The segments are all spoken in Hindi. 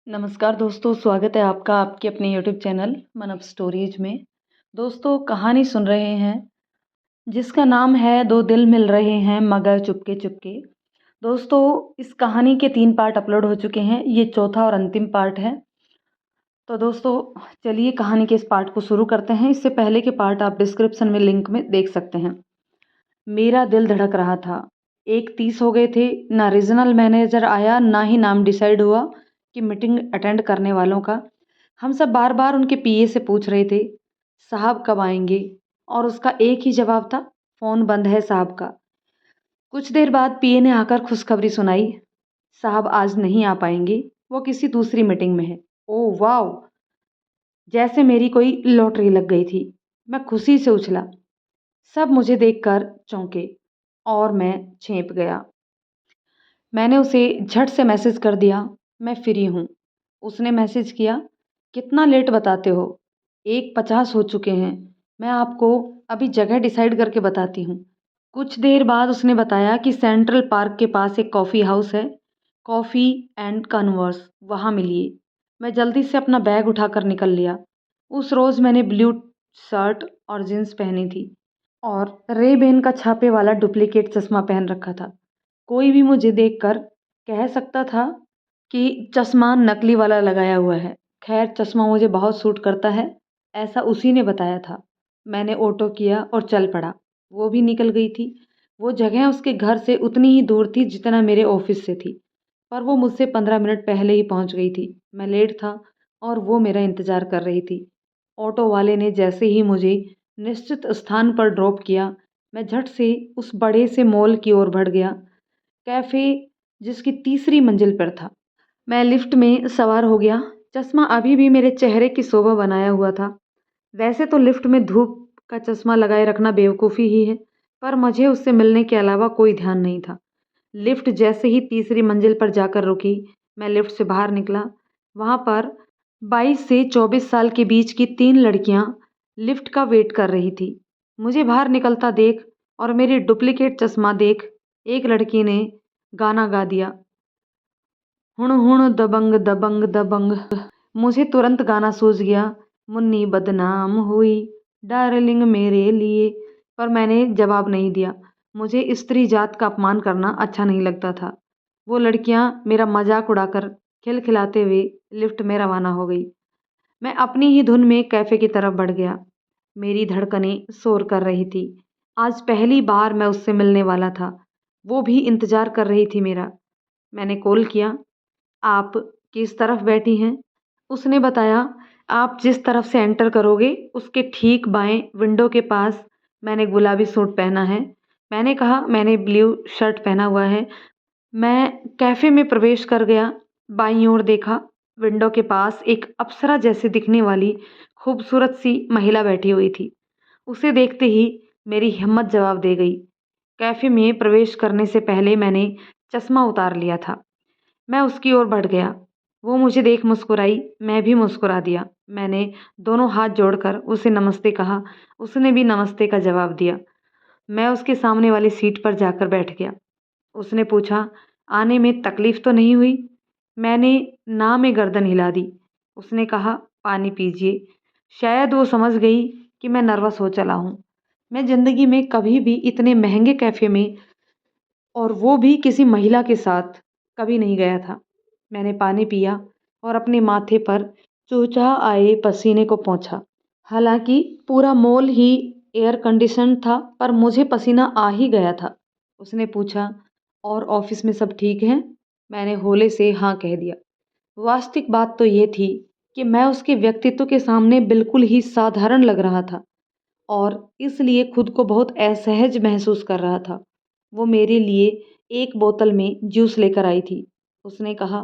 नमस्कार दोस्तों, स्वागत है आपका आपके अपने यूट्यूब चैनल मन अप स्टोरीज में। दोस्तों, कहानी सुन रहे हैं जिसका नाम है दो दिल मिल रहे हैं मगर चुपके चुपके। दोस्तों, इस कहानी के 3 पार्ट अपलोड हो चुके हैं, ये चौथा और अंतिम पार्ट है। तो दोस्तों, चलिए कहानी के इस पार्ट को शुरू करते हैं। इससे पहले के पार्ट आप डिस्क्रिप्शन में लिंक में देख सकते हैं। मेरा दिल धड़क रहा था। 1:30 हो गए थे, ना रीजनल मैनेजर आया, ना ही नाम डिसाइड हुआ कि मीटिंग अटेंड करने वालों का। हम सब बार बार उनके पीए से पूछ रहे थे, साहब कब आएंगे, और उसका एक ही जवाब था, फ़ोन बंद है साहब का। कुछ देर बाद पीए ने आकर खुशखबरी सुनाई, साहब आज नहीं आ पाएंगे, वो किसी दूसरी मीटिंग में है। ओह वाह! जैसे मेरी कोई लॉटरी लग गई थी। मैं खुशी से उछला। सब मुझे देखकर चौंके और मैं चेंप गया। मैंने उसे झट से मैसेज कर दिया, मैं फ्री हूँ। उसने मैसेज किया, कितना लेट बताते हो, 1:50 हो चुके हैं, मैं आपको अभी जगह डिसाइड करके बताती हूँ। कुछ देर बाद उसने बताया कि सेंट्रल पार्क के पास एक कॉफ़ी हाउस है, कॉफ़ी एंड कन्वर्स, वहाँ मिलिए। मैं जल्दी से अपना बैग उठाकर निकल लिया। उस रोज़ मैंने ब्लू शर्ट और जीन्स पहनी थी और रेबेन का छापे वाला डुप्लीकेट चश्मा पहन रखा था। कोई भी मुझे देखकर कह सकता था कि चश्मा नकली वाला लगाया हुआ है। खैर, चश्मा मुझे बहुत सूट करता है, ऐसा उसी ने बताया था। मैंने ऑटो किया और चल पड़ा। वो भी निकल गई थी। वो जगह उसके घर से उतनी ही दूर थी जितना मेरे ऑफिस से थी, पर वो मुझसे 15 मिनट पहले ही पहुंच गई थी। मैं लेट था और वो मेरा इंतज़ार कर रही थी। ऑटो वाले ने जैसे ही मुझे निश्चित स्थान पर ड्रॉप किया, मैं झट से उस बड़े से मॉल की ओर बढ़ गया, कैफ़े जिसकी तीसरी मंजिल पर था। मैं लिफ्ट में सवार हो गया। चश्मा अभी भी मेरे चेहरे की शोभा बनाया हुआ था। वैसे तो लिफ्ट में धूप का चश्मा लगाए रखना बेवकूफ़ी ही है, पर मुझे उससे मिलने के अलावा कोई ध्यान नहीं था। लिफ्ट जैसे ही तीसरी मंजिल पर जाकर रुकी, मैं लिफ्ट से बाहर निकला। वहाँ पर 22 से 24 साल के बीच की 3 लड़कियाँ लिफ्ट का वेट कर रही थी। मुझे बाहर निकलता देख और मेरी डुप्लीकेट चश्मा देख एक लड़की ने गाना गा दिया, हुण हुण दबंग दबंग दबंग। मुझे तुरंत गाना सूझ गया, मुन्नी बदनाम हुई डार्लिंग मेरे लिए। पर मैंने जवाब नहीं दिया। मुझे स्त्री जात का अपमान करना अच्छा नहीं लगता था। वो लड़कियां मेरा मजाक उड़ाकर खिलखिलाते हुए लिफ्ट में रवाना हो गई। मैं अपनी ही धुन में कैफे की तरफ बढ़ गया। मेरी धड़कनें शोर कर रही थी। आज पहली बार मैं उससे मिलने वाला था। वो भी इंतजार कर रही थी मेरा। मैंने कॉल किया, आप किस तरफ बैठी हैं? उसने बताया, आप जिस तरफ से एंटर करोगे उसके ठीक बाएं विंडो के पास। मैंने गुलाबी सूट पहना है। मैंने कहा, मैंने ब्लू शर्ट पहना हुआ है। मैं कैफ़े में प्रवेश कर गया। बाईं ओर देखा, विंडो के पास एक अप्सरा जैसी दिखने वाली खूबसूरत सी महिला बैठी हुई थी। उसे देखते ही मेरी हिम्मत जवाब दे गई। कैफ़े में प्रवेश करने से पहले मैंने चश्मा उतार लिया था। मैं उसकी ओर बढ़ गया। वो मुझे देख मुस्कुराई, मैं भी मुस्कुरा दिया। मैंने दोनों हाथ जोड़कर उसे नमस्ते कहा। उसने भी नमस्ते का जवाब दिया। मैं उसके सामने वाली सीट पर जाकर बैठ गया। उसने पूछा, आने में तकलीफ तो नहीं हुई? मैंने ना में गर्दन हिला दी। उसने कहा, पानी पीजिए। शायद वो समझ गई कि मैं नर्वस हो चला हूँ। मैं ज़िंदगी में कभी भी इतने महंगे कैफ़े में, और वो भी किसी महिला के साथ, कभी नहीं गया था। मैंने पानी पिया और अपने माथे पर चूचहा आए पसीने को पोंछा। हालांकि पूरा मॉल ही एयर कंडीशन था, पर मुझे पसीना आ ही गया था। उसने पूछा, और ऑफिस में सब ठीक हैं? मैंने होले से हाँ कह दिया। वास्तविक बात तो ये थी कि मैं उसके व्यक्तित्व के सामने बिल्कुल ही साधारण लग रहा था और इसलिए खुद को बहुत असहज महसूस कर रहा था। वो मेरे लिए एक बोतल में जूस लेकर आई थी। उसने कहा,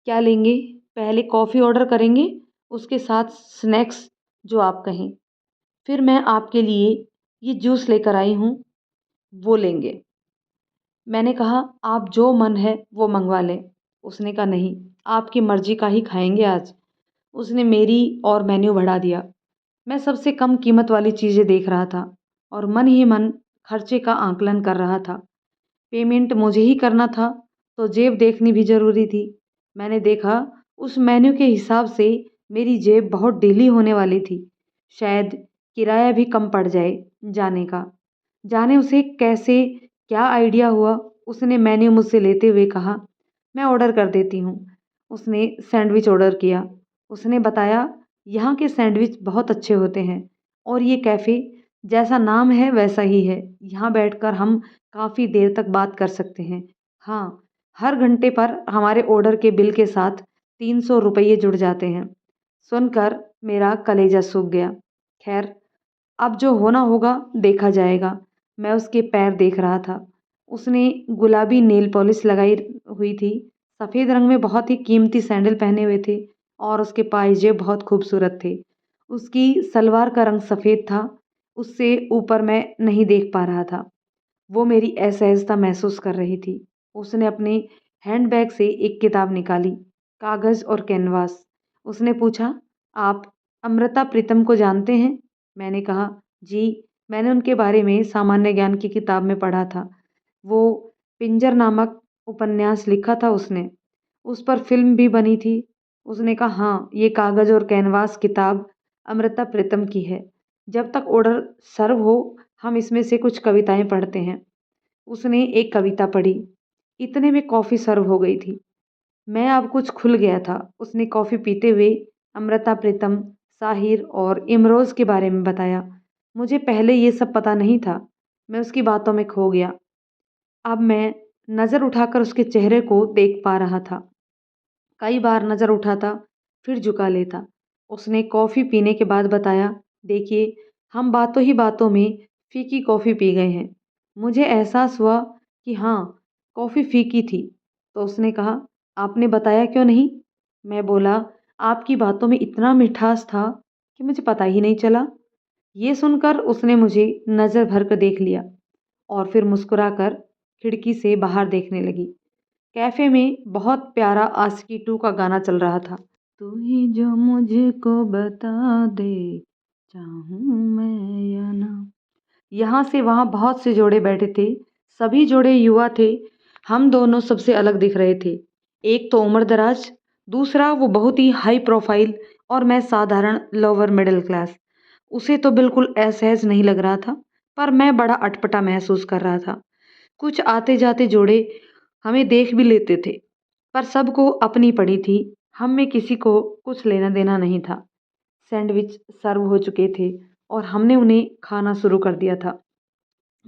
क्या लेंगे? पहले कॉफ़ी ऑर्डर करेंगे, उसके साथ स्नैक्स जो आप कहें। फिर मैं आपके लिए ये जूस लेकर आई हूँ, वो लेंगे। मैंने कहा, आप जो मन है वो मंगवा लें। उसने कहा, नहीं, आपकी मर्जी का ही खाएंगे आज। उसने मेरी और मेन्यू बढ़ा दिया। मैं सबसे कम कीमत वाली चीज़ें देख रहा था और मन ही मन खर्चे का आकलन कर रहा था। पेमेंट मुझे ही करना था, तो जेब देखनी भी ज़रूरी थी। मैंने देखा, उस मेन्यू के हिसाब से मेरी जेब बहुत ढीली होने वाली थी। शायद किराया भी कम पड़ जाए जाने का। जाने उसे कैसे क्या आइडिया हुआ, उसने मेन्यू मुझसे लेते हुए कहा, मैं ऑर्डर कर देती हूँ। उसने सैंडविच ऑर्डर किया। उसने बताया, यहाँ के सैंडविच बहुत अच्छे होते हैं और ये कैफ़े जैसा नाम है वैसा ही है। यहाँ बैठकर हम काफ़ी देर तक बात कर सकते हैं। हाँ, हर घंटे पर हमारे ऑर्डर के बिल के साथ 300 रुपये जुड़ जाते हैं। सुनकर मेरा कलेजा सूख गया। खैर, अब जो होना होगा देखा जाएगा। मैं उसके पैर देख रहा था। उसने गुलाबी नेल पॉलिश लगाई हुई थी, सफ़ेद रंग में बहुत ही कीमती सैंडल पहने हुए थे और उसके पायजेब बहुत खूबसूरत थे। उसकी सलवार का रंग सफ़ेद था, उससे ऊपर मैं नहीं देख पा रहा था। वो मेरी असहजता महसूस कर रही थी। उसने अपने हैंडबैग से एक किताब निकाली, कागज़ और कैनवास। उसने पूछा, आप अमृता प्रीतम को जानते हैं? मैंने कहा, जी, मैंने उनके बारे में सामान्य ज्ञान की किताब में पढ़ा था। वो पिंजर नामक उपन्यास लिखा था उसने। उस पर फ़िल्म भी बनी थी। उसने कहा, हाँ, ये कागज़ और कैनवास किताब अमृता प्रीतम की है। जब तक ऑर्डर सर्व हो, हम इसमें से कुछ कविताएँ पढ़ते हैं। उसने एक कविता पढ़ी। इतने में कॉफ़ी सर्व हो गई थी। मैं अब कुछ खुल गया था। उसने कॉफ़ी पीते हुए अमृता प्रीतम, साहिर और इमरोज़ के बारे में बताया। मुझे पहले ये सब पता नहीं था। मैं उसकी बातों में खो गया। अब मैं नज़र उठाकर उसके चेहरे को देख पा रहा था। कई बार नज़र उठाता, फिर झुका लेता। उसने कॉफ़ी पीने के बाद बताया, देखिए, हम बातों ही बातों में फ़ीकी कॉफ़ी पी गए हैं। मुझे एहसास हुआ कि हाँ, कॉफ़ी फ़ीकी थी। तो उसने कहा, आपने बताया क्यों नहीं? मैं बोला, आपकी बातों में इतना मिठास था कि मुझे पता ही नहीं चला। ये सुनकर उसने मुझे नज़र भर कर देख लिया और फिर मुस्कुराकर खिड़की से बाहर देखने लगी। कैफ़े में बहुत प्यारा आशिकी 2 का गाना चल रहा था। तू ही जो मुझको बता दे, चाहूँ मैं या ना। यहाँ से वहाँ बहुत से जोड़े बैठे थे। सभी जोड़े युवा थे। हम दोनों सबसे अलग दिख रहे थे। एक तो उम्र-दराज, दूसरा वो बहुत ही हाई प्रोफ़ाइल और मैं साधारण लोअर मिडल क्लास। उसे तो बिल्कुल असहज नहीं लग रहा था, पर मैं बड़ा अटपटा महसूस कर रहा था। कुछ आते-जाते जोड़े हमें देख भी लेते थे, पर सबको अपनी पड़ी थी। हम में किसी को कुछ लेना-देना नहीं था। सैंडविच सर्व हो चुके थे और हमने उन्हें खाना शुरू कर दिया था।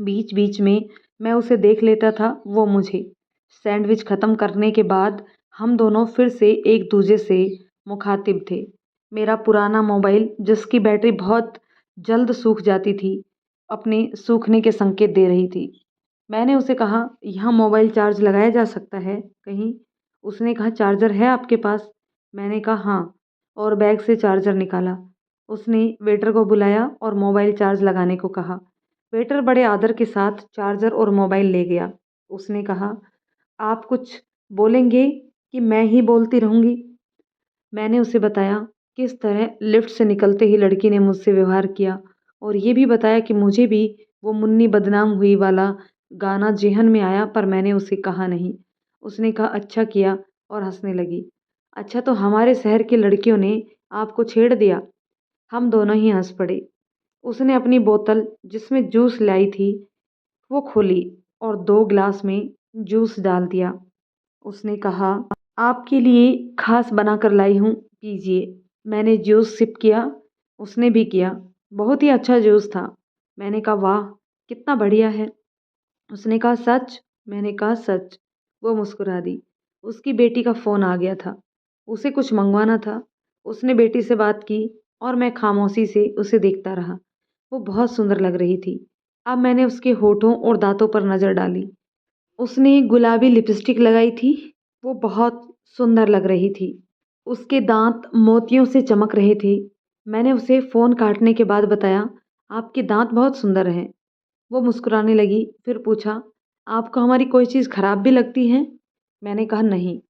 बीच-बीच में मैं उसे देख लेता था, वो मुझे। सैंडविच खत्म करने के बाद हम दोनों फिर से एक-दूजे से मुखातिब थे। मेरा पुराना मोबाइल, जिसकी बैटरी बहुत जल्द सूख जाती थी, अपने सूखने के संकेत दे रही थी। मैंने उसे कहा, यहाँ मोबाइल चार्ज लगाया जा सकता है कहीं? उसने कहा, चार्जर है आपके पास? मैंने कहा, हाँ, और बैग से चार्जर निकाला। उसने वेटर को बुलाया और मोबाइल चार्ज लगाने को कहा। वेटर बड़े आदर के साथ चार्जर और मोबाइल ले गया। उसने कहा, आप कुछ बोलेंगे कि मैं ही बोलती रहूँगी? मैंने उसे बताया किस तरह लिफ्ट से निकलते ही लड़की ने मुझसे व्यवहार किया और ये भी बताया कि मुझे भी वो मुन्नी बदनाम हुई वाला गाना जेहन में आया, पर मैंने उसे कहा नहीं। उसने कहा, अच्छा किया, और हंसने लगी। अच्छा, तो हमारे शहर की लड़कियों ने आपको छेड़ दिया? हम दोनों ही हंस पड़े। उसने अपनी बोतल, जिसमें जूस लाई थी, वो खोली और 2 गिलास में जूस डाल दिया। उसने कहा, आपके लिए खास बनाकर लाई हूँ, पीजिए। मैंने जूस सिप किया, उसने भी किया। बहुत ही अच्छा जूस था। मैंने कहा, वाह! कितना बढ़िया है। उसने कहा, सच? मैंने कहा, सच। वो मुस्कुरा दी। उसकी बेटी का फ़ोन आ गया था। उसे कुछ मँगवाना था। उसने बेटी से बात की और मैं खामोशी से उसे देखता रहा। वो बहुत सुंदर लग रही थी। अब मैंने उसके होठों और दाँतों पर नज़र डाली। उसने गुलाबी लिपस्टिक लगाई थी। वो बहुत सुंदर लग रही थी। उसके दाँत मोतियों से चमक रहे थे। मैंने उसे फ़ोन काटने के बाद बताया, आपके दाँत बहुत सुंदर हैं। वो मुस्कुराने लगी, फिर पूछा, आपको हमारी कोई चीज़ खराब भी लगती है? मैंने कहा, नहीं।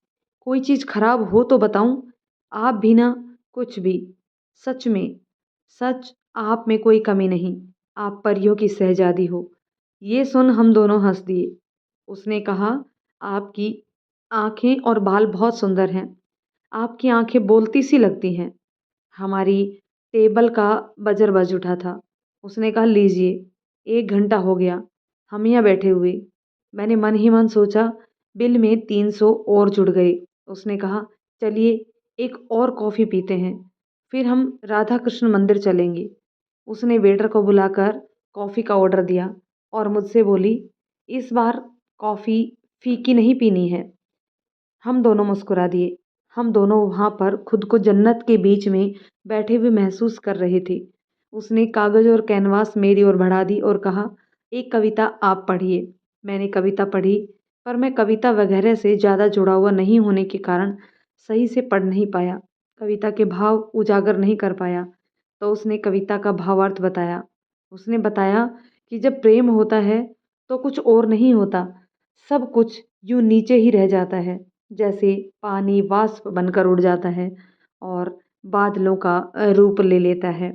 कोई चीज़ खराब हो तो बताऊँ? आप भी ना, कुछ भी। सच में, सच, आप में कोई कमी नहीं। आप परियों की शहज़ादी हो। ये सुन हम दोनों हँस दिए। उसने कहा, आपकी आँखें और बाल बहुत सुंदर हैं। आपकी आंखें बोलती सी लगती हैं। हमारी टेबल का बजर बज उठा था। उसने कहा, लीजिए, 1 घंटा हो गया हम यहाँ बैठे हुए। मैंने मन ही मन सोचा, बिल में 300 और जुड़ गए। उसने कहा, चलिए एक और कॉफ़ी पीते हैं, फिर हम राधा कृष्ण मंदिर चलेंगे। उसने वेटर को बुलाकर कॉफ़ी का ऑर्डर दिया और मुझसे बोली, इस बार कॉफ़ी फीकी नहीं पीनी है। हम दोनों मुस्कुरा दिए। हम दोनों वहाँ पर खुद को जन्नत के बीच में बैठे हुए महसूस कर रहे थे। उसने कागज़ और कैनवास मेरी ओर बढ़ा दी और कहा, एक कविता आप पढ़िए। मैंने कविता पढ़ी, पर मैं कविता वगैरह से ज़्यादा जुड़ा हुआ नहीं होने के कारण सही से पढ़ नहीं पाया, कविता के भाव उजागर नहीं कर पाया। तो उसने कविता का भावार्थ बताया। उसने बताया कि जब प्रेम होता है तो कुछ और नहीं होता, सब कुछ यूँ नीचे ही रह जाता है, जैसे पानी वाष्प बनकर उड़ जाता है और बादलों का रूप ले लेता है।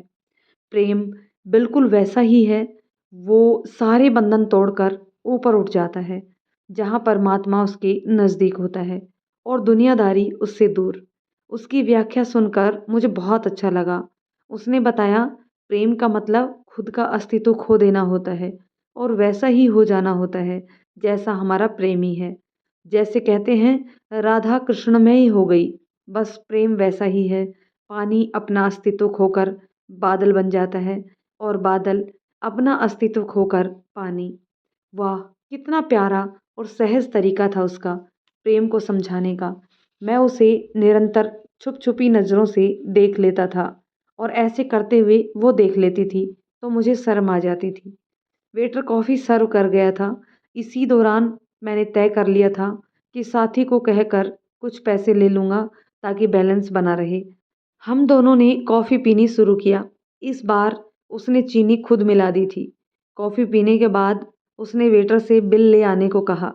प्रेम बिल्कुल वैसा ही है, वो सारे बंधन तोड़कर ऊपर उठ जाता है, जहाँ परमात्मा उसके नज़दीक होता है और दुनियादारी उससे दूर। उसकी व्याख्या सुनकर मुझे बहुत अच्छा लगा। उसने बताया, प्रेम का मतलब खुद का अस्तित्व खो देना होता है और वैसा ही हो जाना होता है जैसा हमारा प्रेमी है। जैसे कहते हैं, राधा कृष्णमय ही हो गई, बस प्रेम वैसा ही है। पानी अपना अस्तित्व खोकर बादल बन जाता है और बादल अपना अस्तित्व खोकर पानी। वाह! कितना प्यारा और सहज तरीका था उसका प्रेम को समझाने का। मैं उसे निरंतर छुप-छुपी नज़रों से देख लेता था और ऐसे करते हुए वो देख लेती थी, तो मुझे शर्म आ जाती थी। वेटर कॉफ़ी सर्व कर गया था। इसी दौरान मैंने तय कर लिया था कि साथी को कहकर कुछ पैसे ले लूँगा ताकि बैलेंस बना रहे। हम दोनों ने कॉफ़ी पीनी शुरू किया। इस बार उसने चीनी खुद मिला दी थी। कॉफ़ी पीने के बाद उसने वेटर से बिल ले आने को कहा।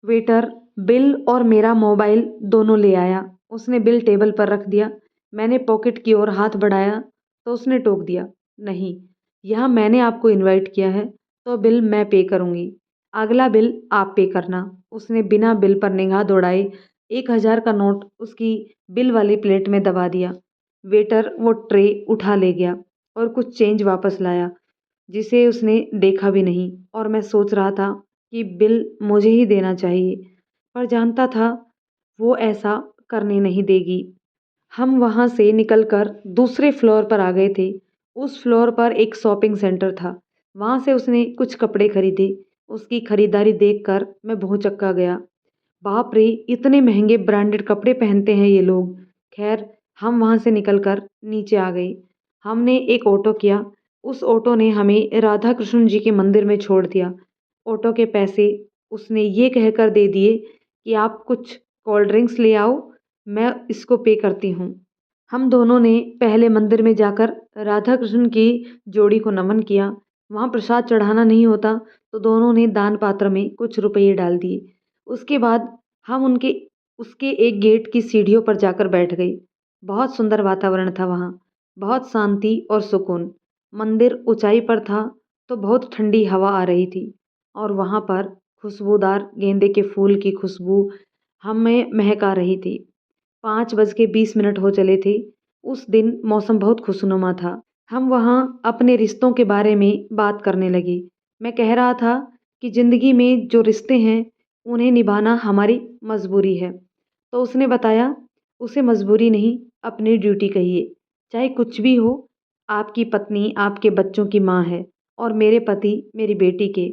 वेटर बिल और मेरा मोबाइल दोनों ले आया। उसने बिल टेबल पर रख दिया। मैंने पॉकेट की ओर हाथ बढ़ाया तो उसने टोक दिया, नहीं, यहाँ मैंने आपको इनवाइट किया है तो बिल मैं पे करूँगी। अगला बिल आप पे करना। उसने बिना बिल पर निगाह दौड़ाए 1000 का नोट उसकी बिल वाली प्लेट में दबा दिया। वेटर वो ट्रे उठा ले गया और कुछ चेंज वापस लाया, जिसे उसने देखा भी नहीं, और मैं सोच रहा था कि बिल मुझे ही देना चाहिए, पर जानता था वो ऐसा करने नहीं देगी। हम वहाँ से निकलकर दूसरे फ्लोर पर आ गए थे। उस फ्लोर पर एक शॉपिंग सेंटर था। वहाँ से उसने कुछ कपड़े खरीदे। उसकी खरीदारी देखकर मैं भौंचक्का गया। बाप रे! इतने महँगे ब्रांडेड कपड़े पहनते हैं ये लोग। ख़ैर, हम वहाँ से निकलकर नीचे आ गए। हमने एक ऑटो किया। उस ऑटो ने हमें राधा कृष्ण जी के मंदिर में छोड़ दिया। ऑटो के पैसे उसने ये कहकर दे दिए कि आप कुछ कोल्ड ड्रिंक्स ले आओ, मैं इसको पे करती हूँ। हम दोनों ने पहले मंदिर में जाकर राधा कृष्ण की जोड़ी को नमन किया। वहाँ प्रसाद चढ़ाना नहीं होता, तो दोनों ने दान पात्र में कुछ रुपये डाल दिए। उसके बाद हम उनके उसके एक गेट की सीढ़ियों पर जाकर बैठ गए। बहुत सुंदर वातावरण था वहाँ, बहुत शांति और सुकून। मंदिर ऊंचाई पर था, तो बहुत ठंडी हवा आ रही थी और वहाँ पर खुशबूदार गेंदे के फूल की खुशबू हमें महका रही थी। 5:20 हो चले थे। उस दिन मौसम बहुत खुशनुमा था। हम वहाँ अपने रिश्तों के बारे में बात करने लगे। मैं कह रहा था कि ज़िंदगी में जो रिश्ते हैं, उन्हें निभाना हमारी मजबूरी है। तो उसने बताया, उसे मजबूरी नहीं, अपनी ड्यूटी कहिए। चाहे कुछ भी हो, आपकी पत्नी आपके बच्चों की माँ है और मेरे पति मेरी बेटी के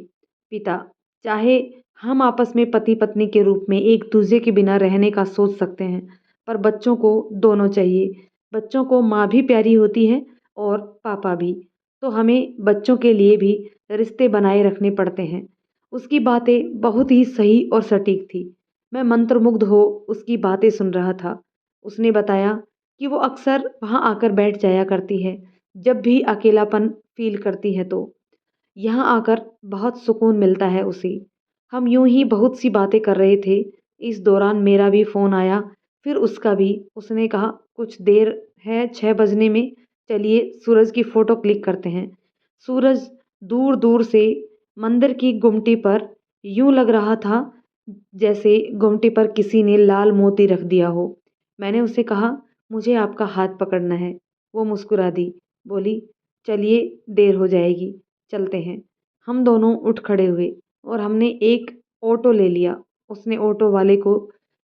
पिता। चाहे हम आपस में पति पत्नी के रूप में एक दूसरे के बिना रहने का सोच सकते हैं, पर बच्चों को दोनों चाहिए। बच्चों को माँ भी प्यारी होती है और पापा भी। तो हमें बच्चों के लिए भी रिश्ते बनाए रखने पड़ते हैं। उसकी बातें बहुत ही सही और सटीक थी। मैं मंत्रमुग्ध हो उसकी बातें सुन रहा था। उसने बताया कि वो अक्सर वहाँ आकर बैठ जाया करती है, जब भी अकेलापन फ़ील करती है तो। यहाँ आकर बहुत सुकून मिलता है उसे। हम यूँ ही बहुत सी बातें कर रहे थे। इस दौरान मेरा भी फ़ोन आया, फिर उसका भी। उसने कहा, कुछ देर है 6 बजने में, चलिए सूरज की फ़ोटो क्लिक करते हैं। सूरज दूर-दूर से मंदिर की गुमटी पर यूँ लग रहा था जैसे गुमटी पर किसी ने लाल मोती रख दिया हो। मैंने उसे कहा, मुझे आपका हाथ पकड़ना है। वो मुस्कुरा दी, बोली, चलिए देर हो जाएगी, चलते हैं। हम दोनों उठ खड़े हुए और हमने एक ऑटो ले लिया। उसने ऑटो वाले को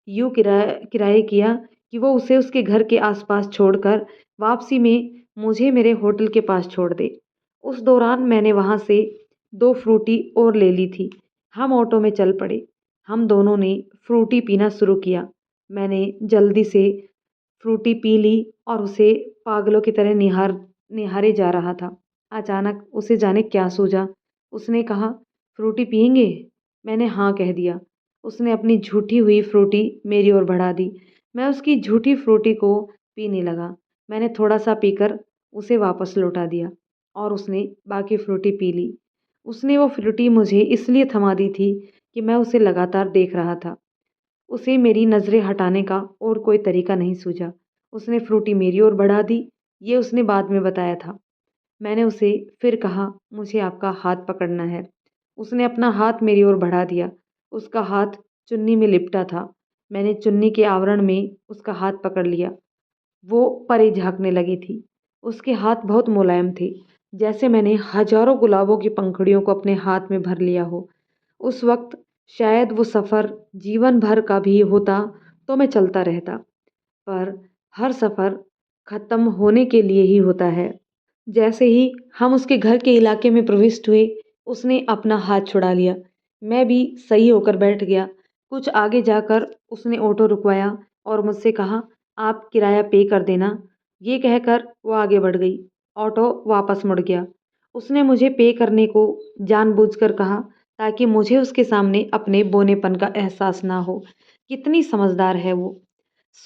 यूँ किराए किया कि वो उसे उसके घर के आसपास छोड़कर वापसी में मुझे मेरे होटल के पास छोड़ दे। उस दौरान मैंने वहाँ से 2 फ्रूटी और ले ली थी। हम ऑटो में चल पड़े। हम दोनों ने फ्रूटी पीना शुरू किया। मैंने जल्दी से फ्रूटी पी ली और उसे पागलों की तरह निहारे जा रहा था। अचानक उसे जाने क्या सूझा। उसने कहा, फ्रूटी पिएंगे? मैंने हाँ कह दिया। उसने अपनी झूठी हुई फ्रूटी मेरी ओर बढ़ा दी। मैं उसकी झूठी फ्रूटी को पीने लगा। मैंने थोड़ा सा पीकर उसे वापस लौटा दिया और उसने बाकी फ्रूटी पी ली। उसने वो फ्रूटी मुझे इसलिए थमा दी थी कि मैं उसे लगातार देख रहा था। उसे मेरी नज़रें हटाने का और कोई तरीका नहीं सूझा। उसने फ्रूटी मेरी ओर बढ़ा दी, ये उसने बाद में बताया था। मैंने उसे फिर कहा, मुझे आपका हाथ पकड़ना है। उसने अपना हाथ मेरी ओर बढ़ा दिया। उसका हाथ चुन्नी में लिपटा था। मैंने चुन्नी के आवरण में उसका हाथ पकड़ लिया। वो परे झाँकने लगी थी। उसके हाथ बहुत मुलायम थे, जैसे मैंने हजारों गुलाबों की पंखुड़ियों को अपने हाथ में भर लिया हो। उस वक्त शायद वो सफ़र जीवन भर का भी होता तो मैं चलता रहता, पर हर सफ़र ख़त्म होने के लिए ही होता है। जैसे ही हम उसके घर के इलाके में प्रविष्ट हुए, उसने अपना हाथ छुड़ा लिया। मैं भी सही होकर बैठ गया। कुछ आगे जाकर उसने ऑटो रुकवाया और मुझसे कहा, आप किराया पे कर देना। ये कहकर वो आगे बढ़ गई। ऑटो वापस मुड़ गया। उसने मुझे पे करने को जानबूझकर कहा ताकि मुझे उसके सामने अपने बौनेपन का एहसास ना हो। कितनी समझदार है वो।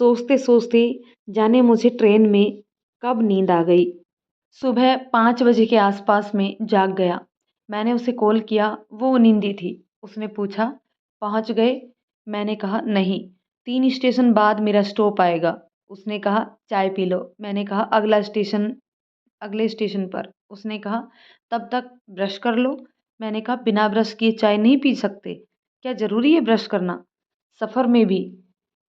सोचते-सोचते जाने मुझे ट्रेन में कब नींद आ गई। सुबह 5 बजे के आसपास में जाग गया। मैंने उसे कॉल किया, वो नींदी थी। उसने पूछा, पहुँच गए? मैंने कहा, नहीं, 3 स्टेशन बाद मेरा स्टॉप आएगा। उसने कहा, चाय पी लो। मैंने कहा, अगले स्टेशन पर। उसने कहा, तब तक ब्रश कर लो। मैंने कहा, बिना ब्रश किए चाय नहीं पी सकते? क्या ज़रूरी है ब्रश करना? सफ़र में भी?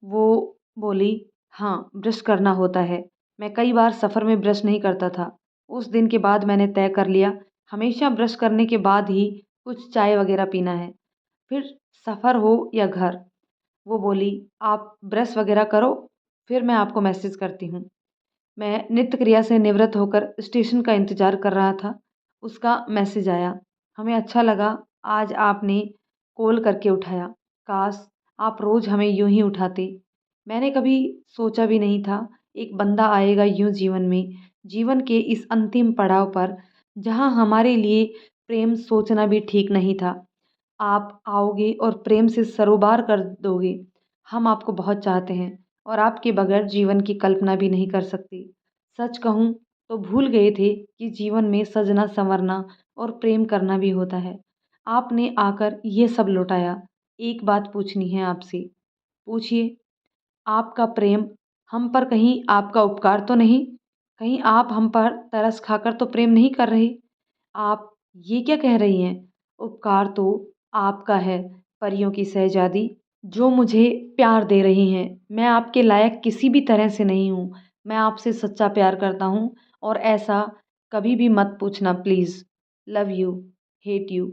वो बोली, हाँ, ब्रश करना होता है। मैं कई बार सफ़र में ब्रश नहीं करता था। उस दिन के बाद मैंने तय कर लिया, हमेशा ब्रश करने के बाद ही कुछ चाय वगैरह पीना है, फिर सफ़र हो या घर। वो बोली, आप ब्रश वगैरह करो, फिर मैं आपको मैसेज करती हूँ। मैं नित्य क्रिया से निवृत्त होकर स्टेशन का इंतज़ार कर रहा था। उसका मैसेज आया, हमें अच्छा लगा आज आपने कॉल करके उठाया। काश आप रोज़ हमें यूँ ही उठाते। मैंने कभी सोचा भी नहीं था एक बंदा आएगा यूँ जीवन में, जीवन के इस अंतिम पड़ाव पर जहाँ हमारे लिए प्रेम सोचना भी ठीक नहीं था। आप आओगे और प्रेम से सरोबार कर दोगे। हम आपको बहुत चाहते हैं और आपके बगैर जीवन की कल्पना भी नहीं कर सकते। सच कहूँ तो भूल गए थे कि जीवन में सजना संवरना और प्रेम करना भी होता है। आपने आकर ये सब लौटाया। एक बात पूछनी है आपसे। पूछिए। आपका प्रेम हम पर कहीं आपका उपकार तो नहीं? कहीं आप हम पर तरस खाकर तो प्रेम नहीं कर रहे? आप ये क्या कह रही हैं? उपकार तो आपका है, परियों की शहज़ादी, जो मुझे प्यार दे रही हैं। मैं आपके लायक किसी भी तरह से नहीं हूँ। मैं आपसे सच्चा प्यार करता हूँ और ऐसा कभी भी मत पूछना please. Love you, hate you.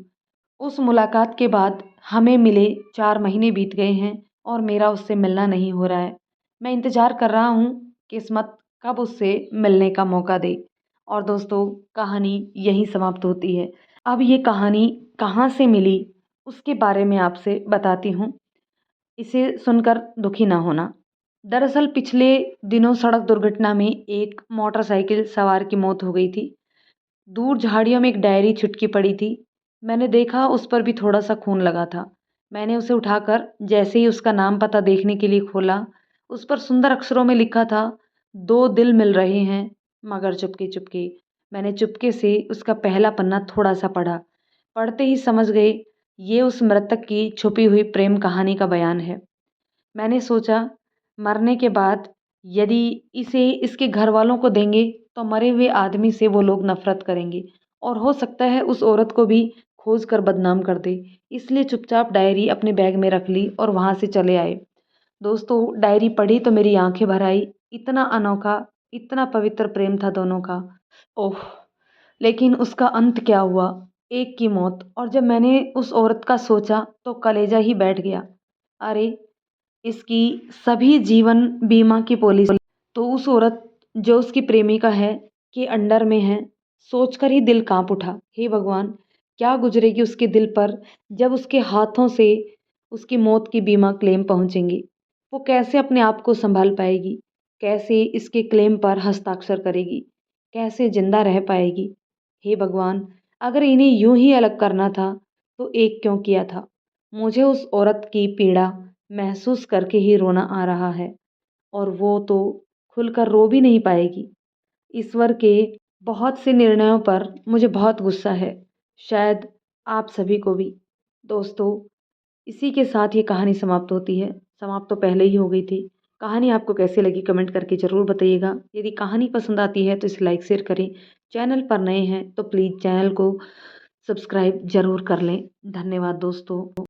उस मुलाकात के बाद हमें मिले 4 महीने बीत गए हैं और मेरा उससे मिलना नहीं हो रहा है। मैं इंतज़ार कर रहा हूँ किस्मत कब उससे मिलने का मौका दे। और दोस्तों, कहानी यहीं समाप्त होती है। अब ये कहानी कहाँ से मिली उसके बारे में आपसे बताती हूँ। इसे सुनकर दुखी ना होना। दरअसल पिछले दिनों सड़क दुर्घटना में एक मोटरसाइकिल सवार की मौत हो गई थी। दूर झाड़ियों में एक डायरी छिटकी पड़ी थी। मैंने देखा उस पर भी थोड़ा-सा खून लगा था। मैंने उसे उठाकर जैसे ही उसका नाम पता देखने के लिए खोला, उस पर सुंदर अक्षरों में लिखा था, 2 दिल मिल रहे हैं मगर चुपके-चुपके। मैंने चुपके से उसका पहला पन्ना थोड़ा-सा पढ़ा। पढ़ते ही समझ गए ये उस मृतक की छुपी हुई प्रेम कहानी का बयान है। मैंने सोचा मरने के बाद यदि इसे इसके घरवालों को देंगे तो मरे हुए आदमी से वो लोग नफ़रत करेंगे और हो सकता है उस औरत को भी खोज कर बदनाम कर दे। इसलिए चुपचाप डायरी अपने बैग में रख ली और वहाँ से चले आए। दोस्तों डायरी पढ़ी तो मेरी आंखें भर आई। इतना अनोखा, इतना पवित्र प्रेम था दोनों का। ओह! लेकिन उसका अंत क्या हुआ? एक की मौत। और जब मैंने उस औरत का सोचा तो कलेजा ही बैठ गया। अरे! इसकी सभी जीवन बीमा की पॉलिसी तो उस औरत जो उसकी प्रेमिका है के अंडर में है, सोचकर ही दिल कांप उठा। हे भगवान! क्या गुजरेगी उसके दिल पर जब उसके हाथों से उसकी मौत की बीमा क्लेम पहुंचेंगी? वो कैसे अपने आप को संभाल पाएगी? कैसे इसके क्लेम पर हस्ताक्षर करेगी? कैसे जिंदा रह पाएगी? हे भगवान! अगर इन्हें यूं ही अलग करना था तो एक क्यों किया था? मुझे उस औरत की पीड़ा महसूस करके ही रोना आ रहा है और वो तो खुलकर रो भी नहीं पाएगी। ईश्वर के बहुत से निर्णयों पर मुझे बहुत गुस्सा है, शायद आप सभी को भी। दोस्तों, इसी के साथ ये कहानी समाप्त होती है। समाप्त तो पहले ही हो गई थी। कहानी आपको कैसी लगी कमेंट करके ज़रूर बताइएगा। यदि कहानी पसंद आती है तो इसे लाइक शेयर करें। चैनल पर नए हैं तो प्लीज़ चैनल को सब्सक्राइब ज़रूर कर लें। धन्यवाद दोस्तों।